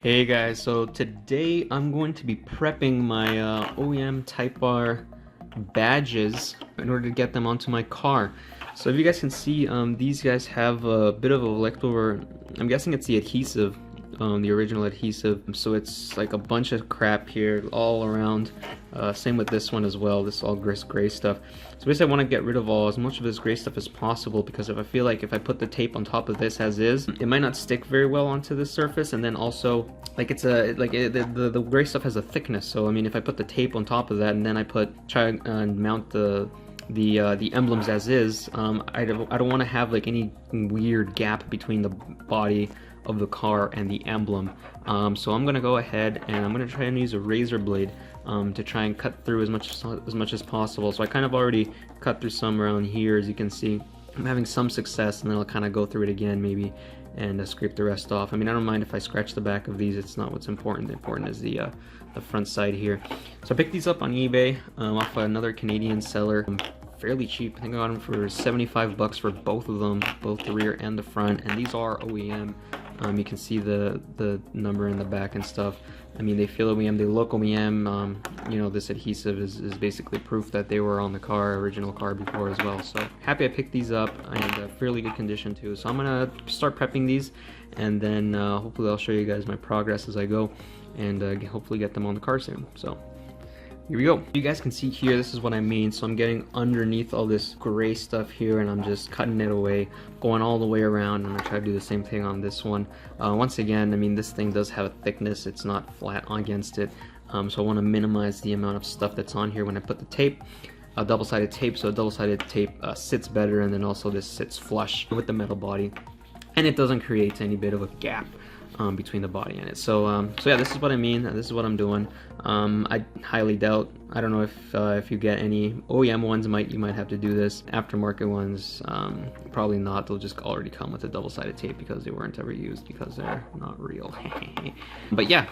Hey guys, so today I'm going to be prepping my OEM Type R badges in order to get them onto my car. So if you guys can see, these guys have a bit of a leftover, I'm guessing it's the adhesive, the original adhesive. So it's like a bunch of crap here all around. Same with this one as well, this all gray stuff. So basically I want to get rid of as much of this gray stuff as possible, because if I feel like if I put the tape on top of this as is, it might not stick very well onto the surface, and then also like the gray stuff has a thickness. So I mean, if I put the tape on top of that and then I try and mount the emblems as is, I don't want to have like any weird gap between the body of the car and the emblem. So I'm gonna go ahead and I'm gonna try and use a razor blade to try and cut through as much as possible. So I kind of already cut through some around here, as you can see. I'm having some success, and then I'll kind of go through it again maybe and scrape the rest off. I mean, I don't mind if I scratch the back of these, it's not what's important. The important is the front side here. So I picked these up on eBay off another Canadian seller. Fairly cheap. I think I got them for 75 bucks for both of them, both the rear and the front, and these are OEM. You can see the number in the back and stuff. I mean, they feel OEM, they look OEM. You know, this adhesive is basically proof that they were on the original car before as well. So happy I picked these up, and fairly good condition too. So I'm gonna start prepping these, and then hopefully I'll show you guys my progress as I go, and hopefully get them on the car soon. So here we go. You guys can see here, this is what I mean. So I'm getting underneath all this gray stuff here, and I'm just cutting it away, going all the way around. I'm gonna try to do the same thing on this one. Once again, I mean, this thing does have a thickness, it's not flat against it. So I want to minimize the amount of stuff that's on here when I put the tape, double-sided tape. So a double-sided tape sits better, and then also this sits flush with the metal body, and it doesn't create any bit of a gap between the body and it. So yeah, this is what I mean. This is what I'm doing. I highly doubt, I don't know if you get any OEM ones, you might have to do this. Aftermarket ones, probably not. They'll just already come with a double-sided tape because they weren't ever used, because they're not real. But yeah,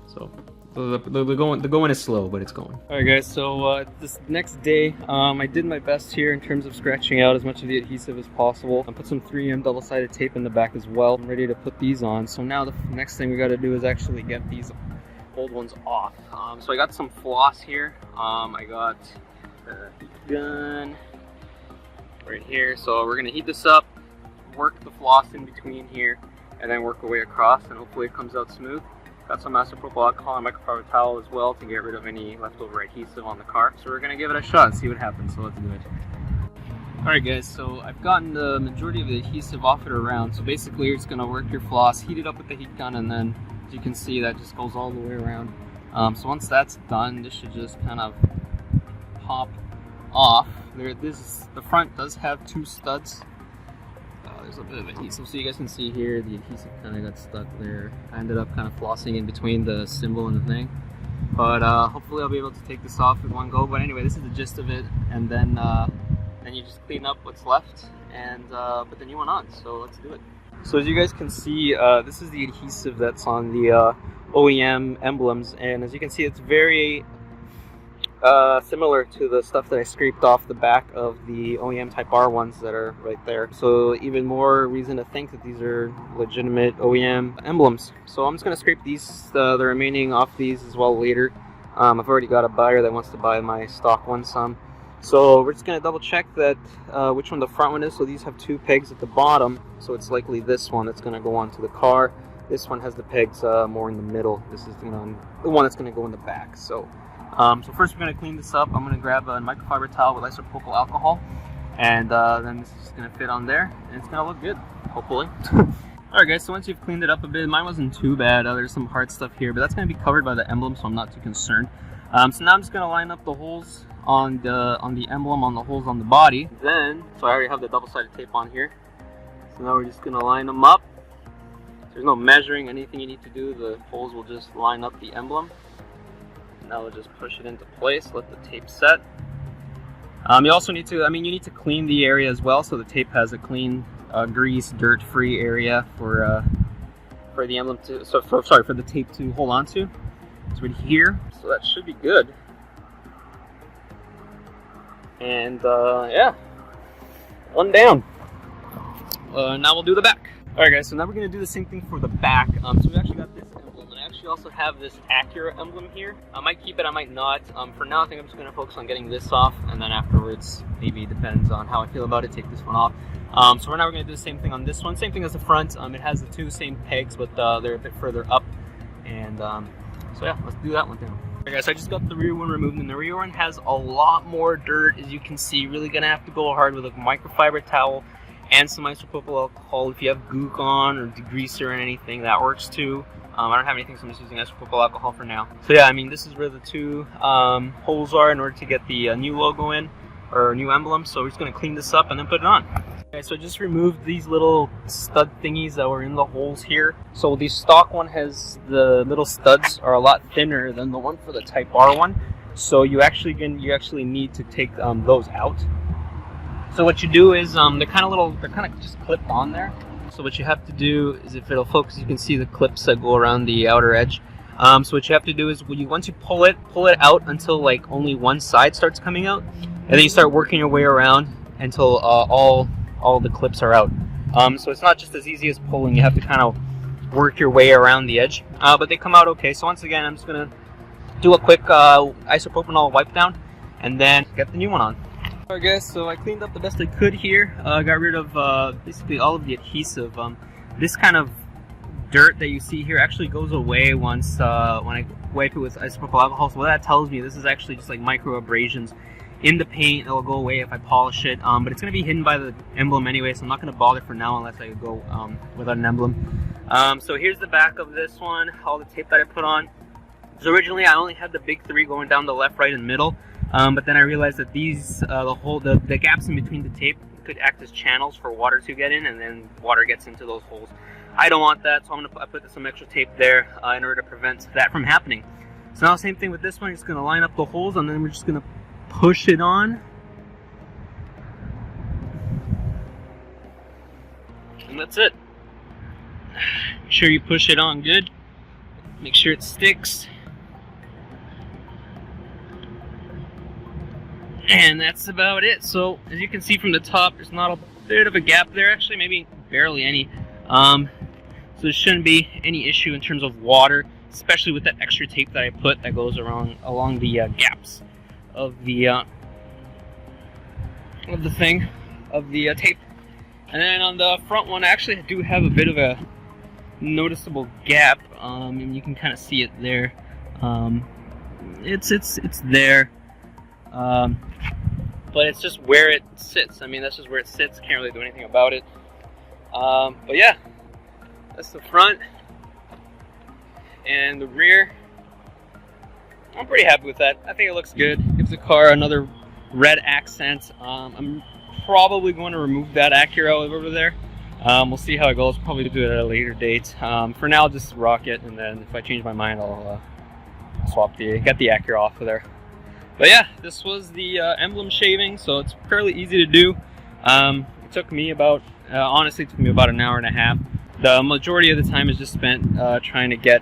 so the going is slow, but it's going. Alright guys, so this next day, I did my best here in terms of scratching out as much of the adhesive as possible. I put some 3M double-sided tape in the back as well. I'm ready to put these on. So now the next thing we got to do is actually get these old ones off. So I got some floss here. I got the heat gun right here. So we're gonna heat this up, work the floss in between here, and then work our way across, and hopefully it comes out smooth. Got some isopropyl alcohol and microfiber towel as well to get rid of any leftover adhesive on the car. So we're gonna give it a shot and see what happens, so let's do it. Alright guys, so I've gotten the majority of the adhesive off it around. So basically you're just gonna work your floss, heat it up with the heat gun, and then as you can see, that just goes all the way around. So once that's done, this should just kind of pop off. The front does have two studs. There's a bit of adhesive, so you guys can see here the adhesive kind of got stuck there. I ended up kind of flossing in between the symbol and the thing, but hopefully I'll be able to take this off with one go. But anyway, this is the gist of it, and then you just clean up what's left and put the new one on. So let's do it. So as you guys can see, this is the adhesive that's on the OEM emblems, and as you can see, it's very similar to the stuff that I scraped off the back of the OEM Type R ones that are right there. So even more reason to think that these are legitimate OEM emblems. So I'm just going to scrape the remaining off these as well later. I've already got a buyer that wants to buy my stock one some. So we're just going to double check that which one the front one is. So these have two pegs at the bottom, so it's likely this one that's going to go onto the car. This one has the pegs more in the middle. This is the one that's going to go in the back. So first we're going to clean this up. I'm going to grab a microfiber towel with isopropyl alcohol, and then this is just going to fit on there, and it's going to look good, hopefully. Alright guys, so once you've cleaned it up a bit, mine wasn't too bad. There's some hard stuff here, but that's going to be covered by the emblem, so I'm not too concerned. So now I'm just going to line up the holes on the emblem, on the holes on the body. So I already have the double-sided tape on here. So now we're just going to line them up. There's no measuring, anything you need to do. The holes will just line up the emblem. Now we'll just push it into place, let the tape set. You also need to, you need to clean the area as well, so the tape has a clean, grease, dirt-free area for the emblem to, for the tape to hold on to. It's right here, so that should be good. And yeah, one down. Now we'll do the back. Alright guys, so now we're going to do the same thing for the back. So we actually got this emblem, and I actually also have this Acura emblem here. I might keep it, I might not. For now, I think I'm just going to focus on getting this off, and then afterwards, maybe it depends on how I feel about it, take this one off. So right now we're going to do the same thing on this one. Same thing as the front. It has the two same pegs, but they're a bit further up. And so yeah, let's do that one now. Alright guys, so I just got the rear one removed, and the rear one has a lot more dirt, as you can see. Really going to have to go hard with a microfiber towel and some isopropyl alcohol. If you have gook on or degreaser or anything, that works too. I don't have anything, so I'm just using isopropyl alcohol for now. So yeah, I mean, this is where the two holes are in order to get the new logo in, or new emblem. So we're just going to clean this up and then put it on. Okay, so I just removed these little stud thingies that were in the holes here. So the stock one has, the little studs are a lot thinner than the one for the Type R one. So you actually need to take those out. So what you do is they're kind of just clipped on there. So what you have to do is, if it'll focus, you can see the clips that go around the outer edge. So what you have to do is, once you pull it out until like only one side starts coming out, and then you start working your way around until all the clips are out. So it's not just as easy as pulling. You have to kind of work your way around the edge. But they come out okay. So once again, I'm just gonna do a quick isopropanol wipe down, and then get the new one on. Alright guys, so I cleaned up the best I could here. Got rid of basically all of the adhesive. This kind of dirt that you see here actually goes away once when I wipe it with isopropyl alcohol. So what that tells me, this is actually just like micro abrasions in the paint. It'll go away if I polish it, but it's going to be hidden by the emblem anyway, so I'm not going to bother for now unless I go without an emblem. So here's the back of this one, all the tape that I put on. So originally I only had the big three going down the left, right, and middle. But then I realized that these, the gaps in between the tape could act as channels for water to get in, and then water gets into those holes. I don't want that, so I put some extra tape there in order to prevent that from happening. So now same thing with this one, just going to line up the holes, and then we're just going to push it on. And that's it. Make sure you push it on good. Make sure it sticks. And that's about it. So as you can see from the top, there's not a bit of a gap there, actually maybe barely any. So there shouldn't be any issue in terms of water, especially with that extra tape that I put that goes along the gaps of the tape. And then on the front one, I actually do have a bit of a noticeable gap, and you can kind of see it there. It's there. But it's just where it sits. I mean, that's just where it sits. Can't really do anything about it. But yeah, that's the front and the rear. I'm pretty happy with that. I think it looks good. Gives the car another red accent. I'm probably going to remove that Acura over there. We'll see how it goes. Probably do it at a later date. For now, I'll just rock it, and then if I change my mind, I'll get the Acura off of there. But yeah, this was the emblem shaving, so it's fairly easy to do. It took me about, honestly, it took me about an hour and a half. The majority of the time is just spent trying to get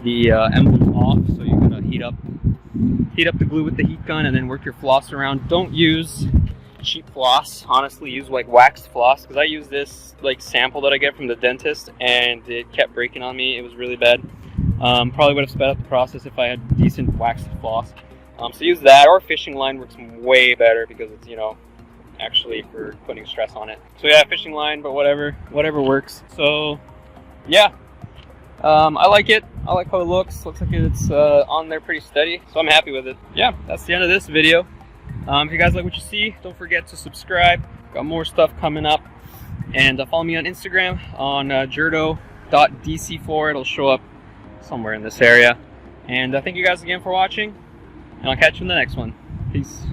the emblem off. So you're gonna heat up the glue with the heat gun, and then work your floss around. Don't use cheap floss. Honestly, use like waxed floss, because I use this like sample that I get from the dentist, and it kept breaking on me. It was really bad. Probably would have sped up the process if I had decent waxed floss. So use that, or fishing line works way better because it's, you know, actually for putting stress on it. So yeah, fishing line, but whatever works. So yeah, I like it. I like how it looks. Looks like it's on there pretty steady, so I'm happy with it. Yeah, that's the end of this video. If you guys like what you see, don't forget to subscribe. Got more stuff coming up, and follow me on Instagram on jerdo.dc4. It'll show up somewhere in this area. And thank you guys again for watching, and I'll catch you in the next one. Peace.